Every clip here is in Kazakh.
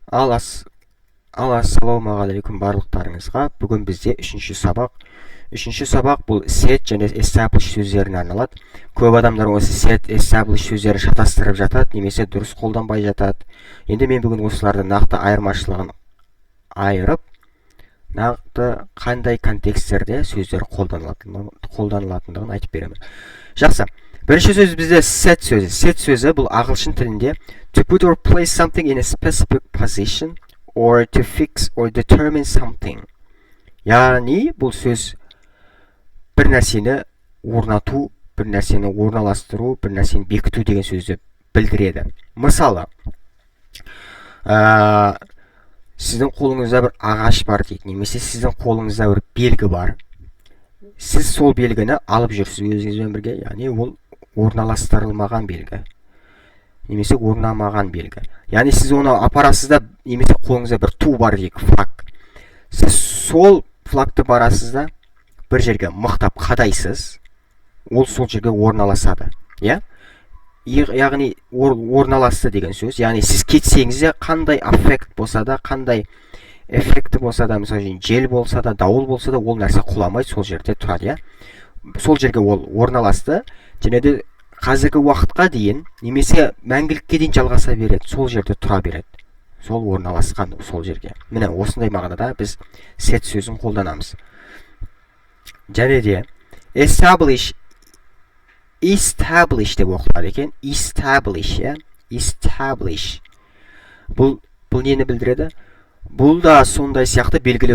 Ассалаумағалейкум барлықтарыңызға. Бүгін бізде үшінші сабақ. Үшінші сабақ бұл set және establish сөздеріне арналады. Көп адамдар осы set, establish сөздерін шатастырып жатады, немесе дұрыс қолданбай жатады. Енді мен бүгін осыларды нақты айырмашылығын айырып, нақты қандай контексттерде сөздер қолданылатындығын айтып беремін. Жақсы. Бірінші сөз бізде set сөзі. Set сөзі бұл ағылшын тілінде to put or place something in a specific position or to fix or determine something. Яғни бұл сөз бір нәрсені орнату, бір нәрсені орналастыру, бір нәрсені бекіту деген сөзді білдіреді. Мысалы, сіздің қолыңызда бір ағаш бар дейді, немесе сіздің қолыңызда бір белгі бар. Сіз сол белгіні алып жүрсіз өзіңізбен бірге, яғни ол орналастырылмаған белгі, немесе орнамаған белгі. Яғни сіз оны апарасыз да, немесе қолыңызда бір ту бар дейік, флаг. Сіз сол флагты барасыз да, бір жерге мықтап қадайсыз, ол сол жерге орналасады. Яғни орналасты деген сөз. Яғни сіз кетсеңіз де, қандай эффект болса да, қандай эффекті болса да, мысалы жел болса да, дауыл болса да, ол нәрсе құламайды, сол жерде тұрады. Сол жерге ол орналасты, және де қазіргі уақытқа дейін, немесе мәңгілікке дейін жалғаса береді, сол жерде тұра береді. Сол орналасқан сол жерге. Міне осындай мағынада біз set сөзін қолданамыз. Және де establish деп оқылады екен. Establish. Бұл нені білдіреді? Бұл да сондай сияқты белгілі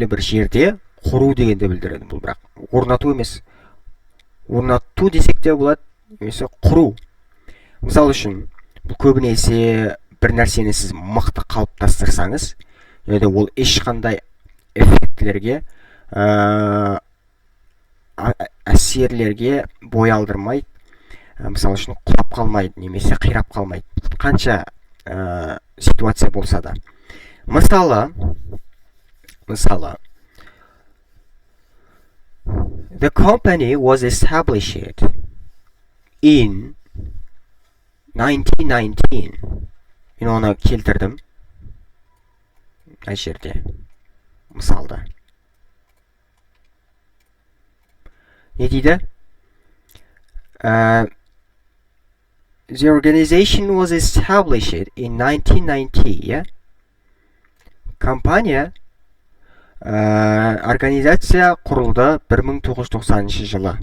бір жерде құру дегенді білдіреді. Бұл бірақ орнату емес. Орнату десек те болады, немесе құру. Мысалы үшін, бұл көбінесе бір нәрсені сіз мықты қалыптастырсаңыз, ол ешқандай эффектілерге, әсерлерге бой алдырмайды, мысалы үшін құлап қалмайды, немесе қирап қалмайды. Қанша ситуация болса да. Мысалы, the company was established in 1919. Мен оны келтірдім. Әй жерде. Мысалда. Не дейді? The organization was established in 1990. Компания, организация құрылды 1990 жылы.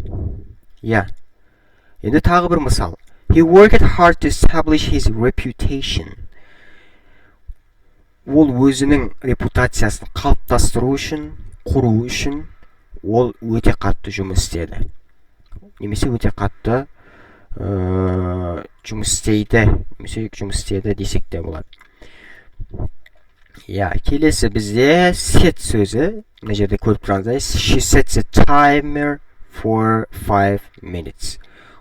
Енді тағы бір мысал. He worked hard to establish his reputation. Ол өзінің репутациясын қалыптастыру үшін, құру үшін, ол өте қатты жұмыс істеді. Немесе өте қатты жұмыс істеді десек те болады. Келесі бізде set сөзі. Мына жерде көріп тұрғандай, she sets a timer for 5 minutes.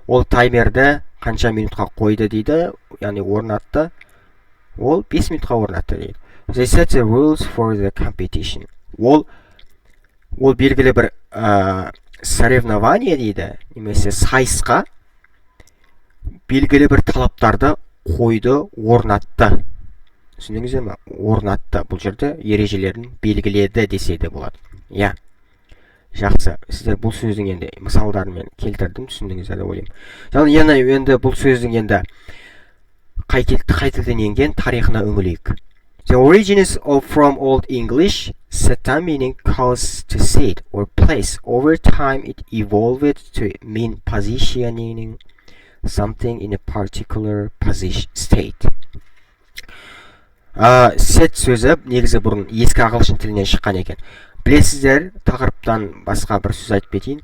Ол таймерді қанша минутқа қойды дейді, яғни орнатты. Ол 5 минутқа орнатты дейді. They set the rules for the competition. Ол белгілі бір соревнование дейді, немесе сайысқа белгілі бір талаптарды қойды, орнатты. Түсіндіңіздер ме? Орнатты. Бұл жерде ережелерін белгіледі десе де болады. Жақсы. Сіздер бұл сөздің енді мысалдарымен келтірдім, түсіндіңіздер деп ойлаймын. Енді бұл сөздің енді қай тілден енген тарихына үңілейік. The origins from Old English, seta meaning cause to sit or place. Over time it evolved to mean positioning something in a particular state. Set сөзі негізі бұрын ескі ағылшын тілінен шыққан екен. Білесіздер, тақырыптан басқа бір сөз айтып кетейін.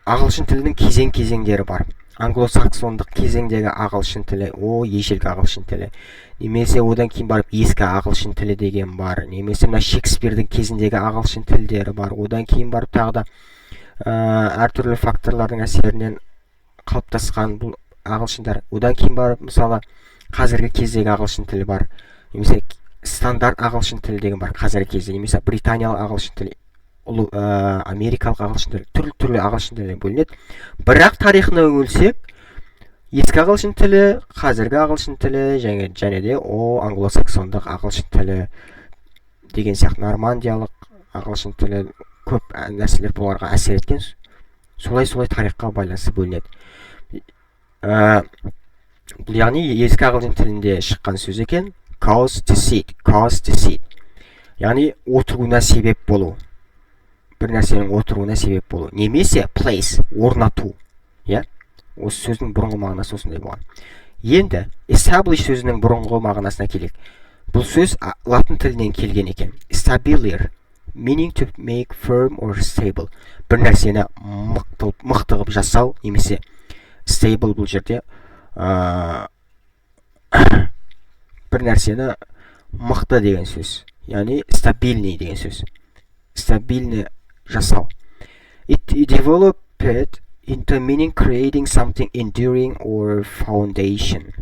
Ағылшын тілінің кезеңдері бар. Англосаксондық кезеңдегі ағылшын тілі, ежелгі ағылшын тілі. Немесе одан кейін барып ескі ағылшын тілі деген бар. Немесе мына Шекспирдің кезіндегі ағылшын тілдері бар. Одан кейін барып тағы да әртүрлі факторлардың әсерінен қалыптасқан бұл ағылшындар. Одан кейін барып мысалы қазіргі кездегі ағылшын тілі бар. Немесе стандарт ағылшын тілі деген бар қазіргі кезде. Немесе британиялық ағылшын тілі, америкалық ағылшын тілі, түрлі ағылшын тілі бөлінеді. Бірақ тарихына үңілсек, ескі ағылшын тілі, қазіргі ағылшын тілі және де англосаксондық ағылшын тілі деген сияқты нормандиялық ағылшын тілі көп нәрселер бұларға әсер еткен. Солай тарихқа байланысты бөлінеді. Бұл яғни ескі ағылшын тілінде шыққан сөз екен. Cause to sit. Яғни отыруына себеп болу. Бір нәрсенің отыруына себеп болу. Немесе place, орнату. Осы сөздің бұрынғы мағынасы осындай болған. Енді establish сөзінің бұрынғы мағынасына келейік. Бұл сөз латын тілінен келген екен. Stabilir, meaning to make firm or stable. Бір нәрсені мықты қылып жасау, немесе stable бұл жерде бір нәрсені мықты деген сөз. Яғни стабильный деген сөз. Стабильный жасау. It developed into meaning creating something enduring or foundation.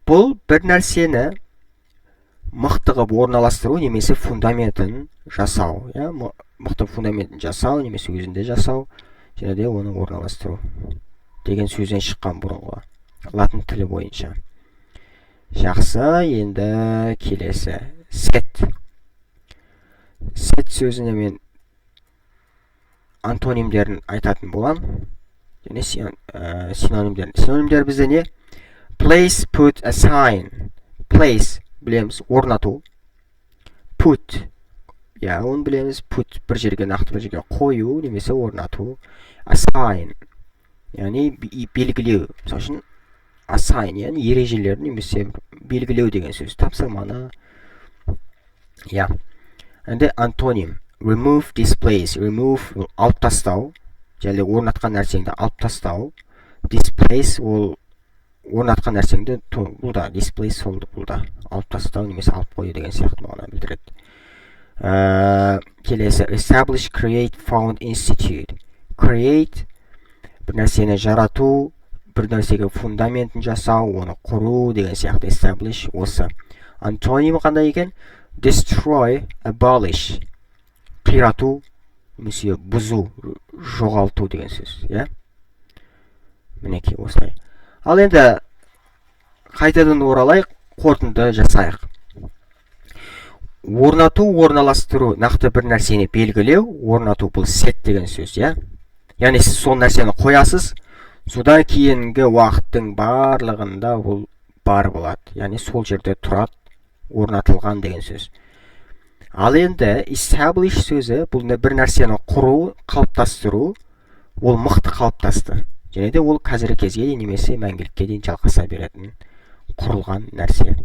Бұл бір нәрсені мықты қылып орналастыру немесе фундаментін жасау. Мықты фундаментін жасау немесе өзінде жасау және де оны орналастыру деген сөзден шыққан бұрынғы латын тілі бойынша. Жақсы, енді келесі. Set сөзіне мен антонимдерін айтатын болам. Және синонимдерін. Синонимдер бізде не? Place, put, assign. Place білеміз, орнату. Put, оны білеміз, put бір жерге нақты бір жерге қою немесе орнату. Assign, яғни белгілеу. Мысалы үшін assign, яғни ережелер немесе белгілеу деген сөз. Тапсырманы. Енді антоним. Remove, displace. Remove алып тастау. Және орнатқан нәрсеңді алып тастау. Displace ол орнатқан нәрсеңді бұлда. Displace бұлда. Алып тастау немесе алып қою деген сияқты мағына білдіреді. Келесі. Establish, create, found, institute. Create бір нәрсені жарату, бір нәрсеге фундаментін жасау, оны құру деген сияқты. Establish осы. Антоним қандай екен? Destroy, abolish. Қирату, немесе бұзу, жоғалту деген сөз. Мінекей осылай. Ал енді қайтадан оралайық, қорытынды жасайық. Орнату, орналастыру, нақты бір нәрсені белгілеу, орнату бұл set деген сөз. Яғни сіз сол нәрсені қоясыз, содан кейінгі уақыттың барлығында бұл бар болады. Яғни сол жерде тұрады, орнатылған деген сөз. Ал енді establish сөзі бұл бір нәрсені құру, қалыптастыру, ол мықты қалыптасты. Және де ол қазіргі кезге дейін немесе мәңгілікке дейін жалғаса беретін құрылған нәрсе.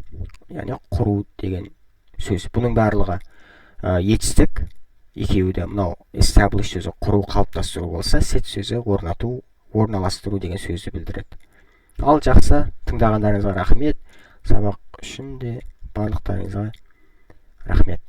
Яғни құру деген сөз. Бұның барлығы етістік. Екеуі де мынау establish сөзі құру, қалыптастыру болса, set сөзі орнату, орналастыру деген сөзді білдіреді. Ал жақсы, тыңдағандарыңызға рахмет. Сабақ үшін де барлықтарыңызға рахмет.